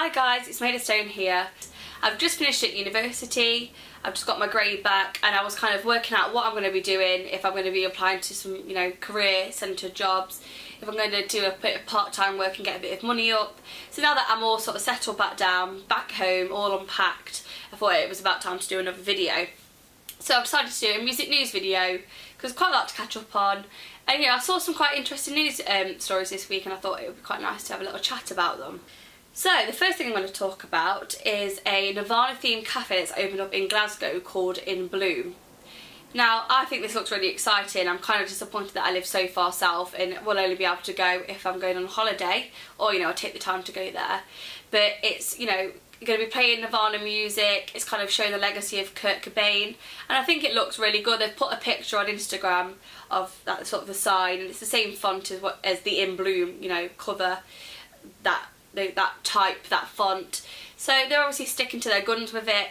Hi guys, it's Made of Stone here. I've just finished at university, I've just got my grade back and I was kind of working out what I'm going to be doing, if I'm going to be applying to some, career centred jobs, if I'm going to do a bit of part-time work and get a bit of money up. So now that I'm all sort of settled back down, back home, all unpacked, I thought it was about time to do another video. So I've decided to do a music news video because quite a lot to catch up on. And I saw some quite interesting news stories this week and I thought it would be quite nice to have a little chat about them. So the first thing I'm going to talk about is a Nirvana themed cafe that's opened up in Glasgow called In Bloom. Now I think this looks really exciting. I'm kind of disappointed that I live so far south and will only be able to go if I'm going on holiday or I'll take the time to go there. But it's going to be playing Nirvana music, it's kind of showing the legacy of Kurt Cobain and I think it looks really good. They've put a picture on Instagram of that sort of the sign and it's the same font as the In Bloom cover, that font. So they're obviously sticking to their guns with it.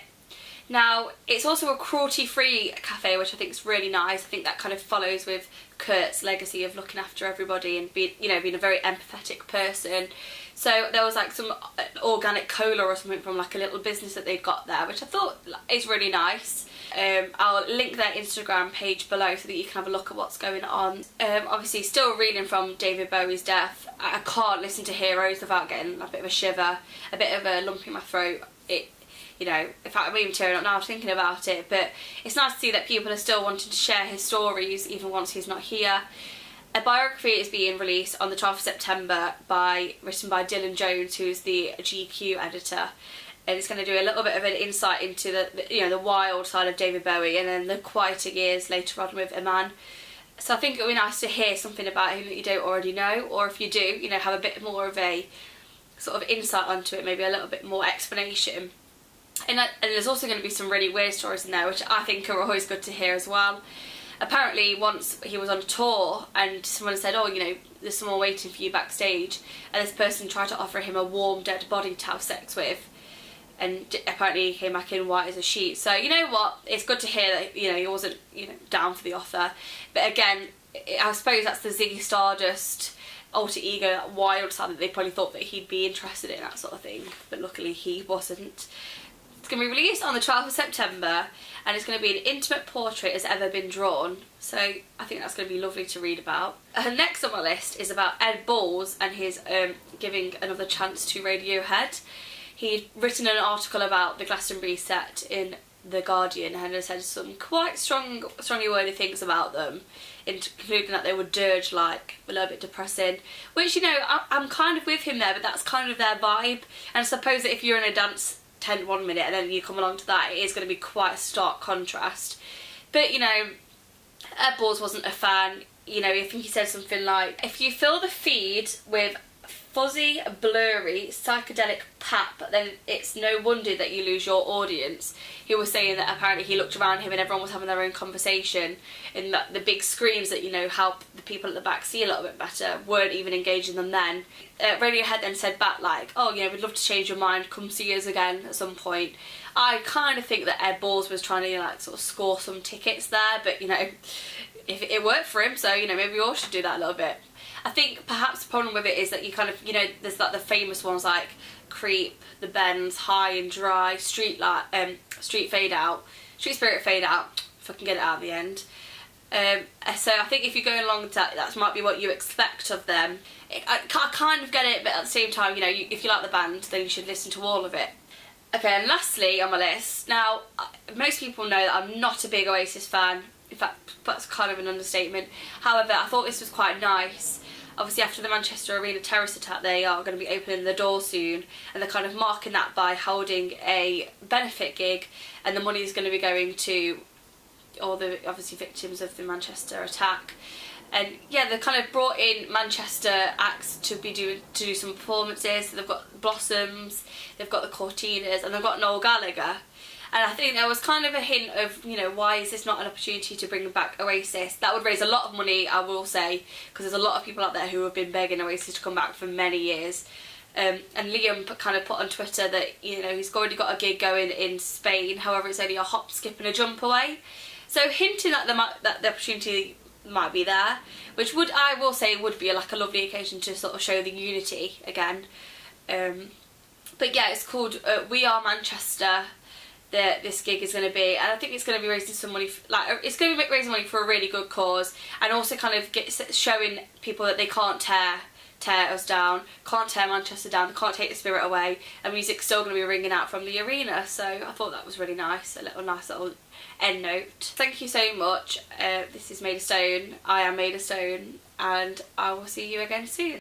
Now it's also a cruelty-free cafe, which I think is really nice. I think that kind of follows with Kurt's legacy of looking after everybody and being a very empathetic person. So there was like some organic cola or something from like a little business that they've got there, which I thought is really nice. I'll link their Instagram page below so that you can have a look at what's going on. Obviously still reeling from David Bowie's death. I can't listen to Heroes without getting a bit of a shiver, a bit of a lump in my throat. In fact I'm even tearing up now thinking about it, but it's nice to see that people are still wanting to share his stories even once he's not here. A biography is being released on the 12th of September written by Dylan Jones, who's the GQ editor. And it's going to do a little bit of an insight into the wild side of David Bowie and then the quieter years later on with Iman. So I think it would be nice to hear something about him that you don't already know, or if you do, have a bit more of a sort of insight onto it, maybe a little bit more explanation. And there's also going to be some really weird stories in there, which I think are always good to hear as well. Apparently once he was on a tour and someone said, oh, there's someone waiting for you backstage, and this person tried to offer him a warm dead body to have sex with. And apparently he came back in white as a sheet. So you know what, it's good to hear that he wasn't down for the offer. But again, I suppose that's the Ziggy Stardust alter ego, that wild side that they probably thought that he'd be interested in, that sort of thing. But luckily he wasn't. It's going to be released on the 12th of September and it's going to be an intimate portrait as ever been drawn. So I think that's going to be lovely to read about. Next on my list is about Ed Balls and his giving another chance to Radiohead. He'd written an article about the Glastonbury set in The Guardian and has said some quite strongly worded things about them, including that they were dirge-like, a little bit depressing, which, I'm kind of with him there, but that's kind of their vibe. And I suppose that if you're in a dance tent 1 minute and then you come along to that, it is going to be quite a stark contrast. But, Ed Balls wasn't a fan. I think he said something like, if you fill the feed with fuzzy, blurry, psychedelic pap, then it's no wonder that you lose your audience. He was saying that apparently he looked around him and everyone was having their own conversation and that the big screens that help the people at the back see a little bit better weren't even engaging them then. Radiohead then said back like, oh we'd love to change your mind, come see us again at some point. I kind of think that Ed Balls was trying to sort of score some tickets there, but if it worked for him, so maybe we all should do that a little bit. I think perhaps the problem with it is that you kind of, there's like the famous ones like Creep, The Bends, High and Dry, Street Spirit Fade Out, if I can get it out at the end. So I think if you're going along with that might be what you expect of them. I kind of get it, but at the same time, if you like the band, then you should listen to all of it. Okay, and lastly on my list, now most people know that I'm not a big Oasis fan. In fact, that's kind of an understatement. However, I thought this was quite nice. Obviously after the Manchester Arena terrorist attack, they are going to be opening the door soon and they're kind of marking that by holding a benefit gig, and the money is going to be going to all the obviously victims of the Manchester attack. And yeah, they've kind of brought in Manchester acts to do some performances. So they've got Blossoms, they've got the Cortinas, and they've got Noel Gallagher. And I think there was kind of a hint of, why is this not an opportunity to bring back Oasis? That would raise a lot of money, I will say, because there's a lot of people out there who have been begging Oasis to come back for many years. And Liam kind of put on Twitter that, he's already got a gig going in Spain, however it's only a hop, skip and a jump away. So hinting that the opportunity might be there, which I will say would be like a lovely occasion to sort of show the unity again. But yeah, it's called We Are Manchester. This gig is going to be, and I think it's going to be raising some money, it's going to be raising money for a really good cause, and also kind of showing people that they can't tear us down, can't tear Manchester down, they can't take the spirit away, and music's still going to be ringing out from the arena. So I thought that was really nice, a nice little end note. Thank you so much. This is Made of Stone, I am Made of Stone, and I will see you again soon.